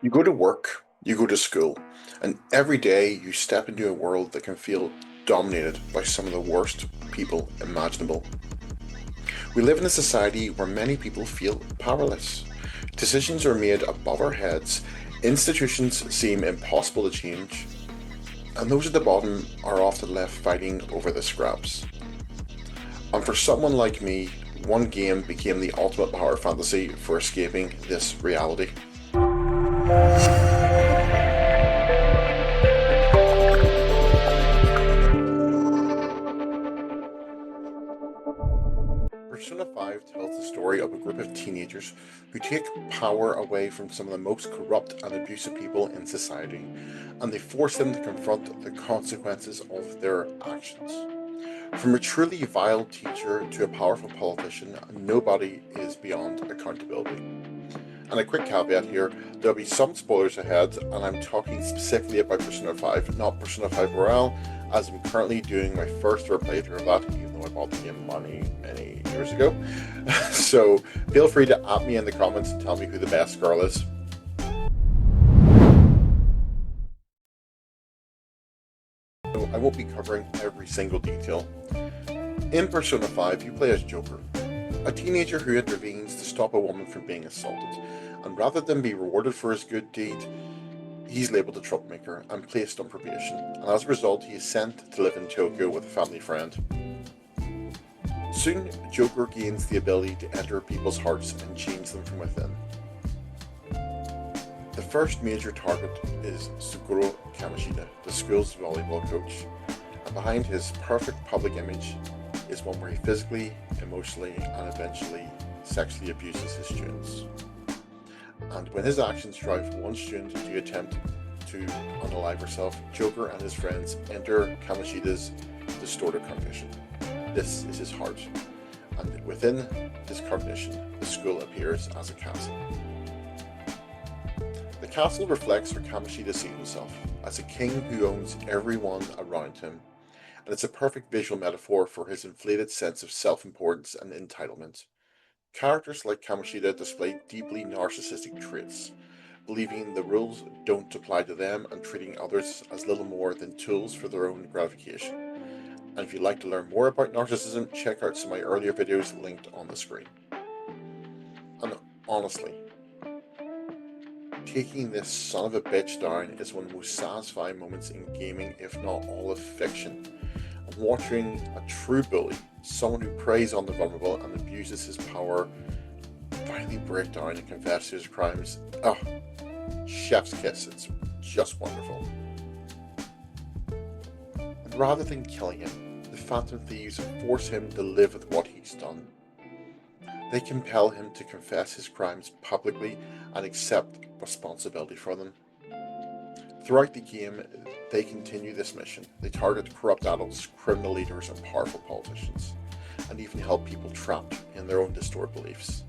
You go to work, you go to school, and every day you step into a world that can feel dominated by some of the worst people imaginable. We live in a society where many people feel powerless. Decisions are made above our heads, institutions seem impossible to change, and those at the bottom are often left fighting over the scraps. And for someone like me, one game became the ultimate power fantasy for escaping this reality. Persona 5 tells the story of a group of teenagers who take power away from some of the most corrupt and abusive people in society, and they force them to confront the consequences of their actions. From a truly vile teacher to a powerful politician, nobody is beyond accountability. And a quick caveat here, there'll be some spoilers ahead, and I'm talking specifically about Persona 5, not Persona 5 Royale, as I'm currently doing my first ever playthrough of that, even though I bought the game many years ago. So feel free to at me in the comments and tell me who the best girl is. So I won't be covering every single detail. In Persona 5, you play as Joker, a teenager who intervenes to stop a woman from being assaulted, and rather than be rewarded for his good deed, he's labelled a troublemaker and placed on probation, and as a result he is sent to live in Tokyo with a family friend. Soon, Joker gains the ability to enter people's hearts and change them from within. The first major target is Suguro Kamishita, the school's volleyball coach, and behind his perfect public image is one where he physically, emotionally, and eventually sexually abuses his students. And when his actions drive one student to attempt to unalive herself, Joker and his friends enter Kamishita's distorted cognition. This is his heart, and within this cognition, the school appears as a castle. The castle reflects where Kamishita sees himself, as a king who owns everyone around him, and it's a perfect visual metaphor for his inflated sense of self-importance and entitlement. Characters like Kamoshida display deeply narcissistic traits, believing the rules don't apply to them and treating others as little more than tools for their own gratification. And if you'd like to learn more about narcissism, check out some of my earlier videos linked on the screen. And honestly, taking this son of a bitch down is one of the most satisfying moments in gaming, if not all of fiction. And watching a true bully, someone who preys on the vulnerable and abuses his power, finally break down and confess to his crimes. Oh, chef's kiss, it's just wonderful. And rather than killing him, the Phantom Thieves force him to live with what he's done. They compel him to confess his crimes publicly and accept responsibility for them. Throughout the game, they continue this mission. They target corrupt adults, criminal leaders, and powerful politicians, and even help people trapped in their own distorted beliefs.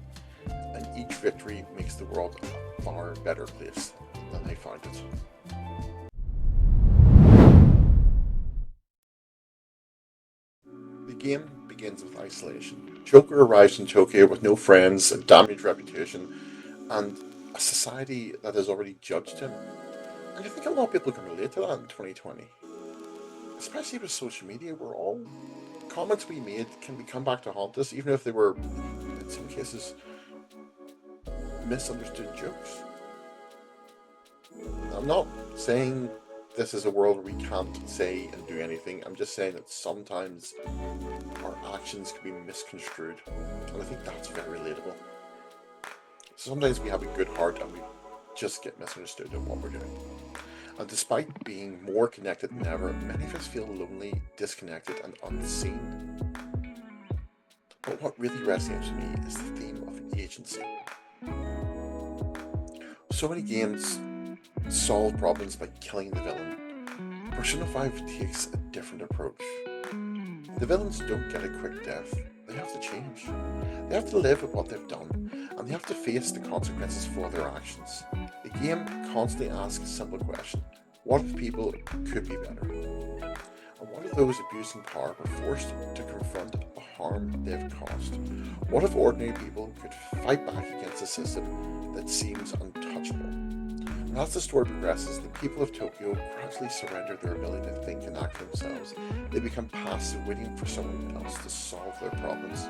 And each victory makes the world a far better place than they found it. The game begins with isolation. Joker arrives in Tokyo with no friends, a damaged reputation, and a society that has already judged him. And I think a lot of people can relate to that in 2020. Especially with social media, where all comments we made can come back to haunt us, even if they were, in some cases, misunderstood jokes. I'm not saying this is a world where we can't say and do anything. I'm just saying that sometimes our actions can be misconstrued. And I think that's very relatable. Sometimes we have a good heart and we just get misunderstood in what we're doing. And despite being more connected than ever, many of us feel lonely, disconnected, and unseen. But what really resonates with me is the theme of agency. So many games solve problems by killing the villain. Persona 5 takes a different approach. The villains don't get a quick death. They have to change. They have to live with what they've done, and they have to face the consequences for their actions. The game constantly asks a simple question: what if people could be better? And what if those abusing power were forced to confront the harm they've caused? What if ordinary people could fight back against a system that seems untouchable? And as the story progresses, the people of Tokyo gradually surrender their ability to think and act for themselves. They become passive, waiting for someone else to solve their problems.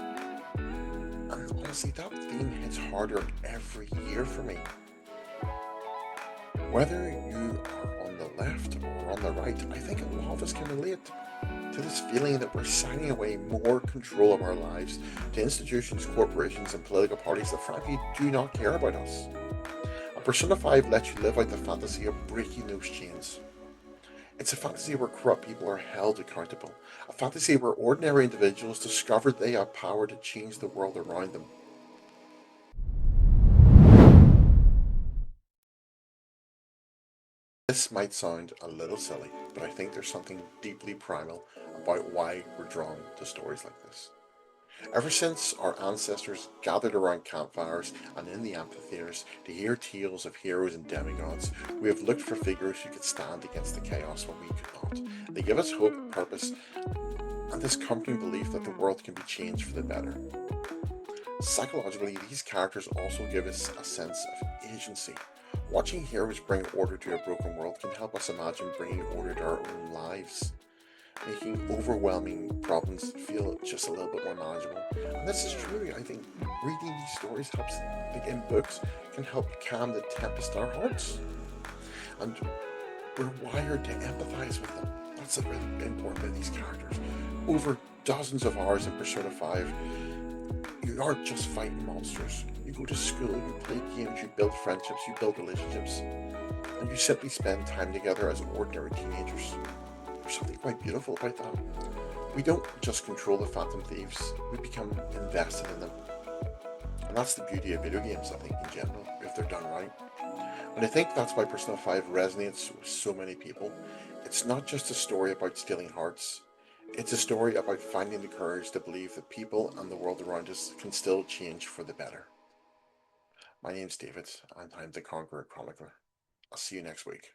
And honestly, that theme hits harder every year for me. Whether you are on the left or on the right, I think a lot of us can relate to this feeling that we're signing away more control of our lives to institutions, corporations, and political parties that frankly do not care about us. And Persona 5 lets you live out the fantasy of breaking those chains. It's a fantasy where corrupt people are held accountable, a fantasy where ordinary individuals discover they have power to change the world around them. This might sound a little silly, but I think there's something deeply primal about why we're drawn to stories like this. Ever since our ancestors gathered around campfires and in the amphitheaters to hear tales of heroes and demigods, we have looked for figures who could stand against the chaos when we could not. They give us hope, purpose, and this comforting belief that the world can be changed for the better. Psychologically, these characters also give us a sense of agency. Watching heroes bring order to a broken world can help us imagine bringing order to our own lives, making overwhelming problems feel just a little bit more manageable. And this is true. I think reading these stories helps, like in books, can help calm the tempest in our hearts. And we're wired to empathize with them. That's a really important bit of these characters. Over dozens of hours in Persona 5, you aren't just fighting monsters. You go to school, you play games, you build friendships, you build relationships, and you simply spend time together as ordinary teenagers. There's something quite beautiful about that. We don't just control the Phantom Thieves, we become invested in them. And that's the beauty of video games, I think, in general, if they're done right. And I think that's why Persona 5 resonates with so many people. It's not just a story about stealing hearts, it's a story about finding the courage to believe that people and the world around us can still change for the better. My name's David, and I'm the Conqueror Chronicler. I'll see you next week.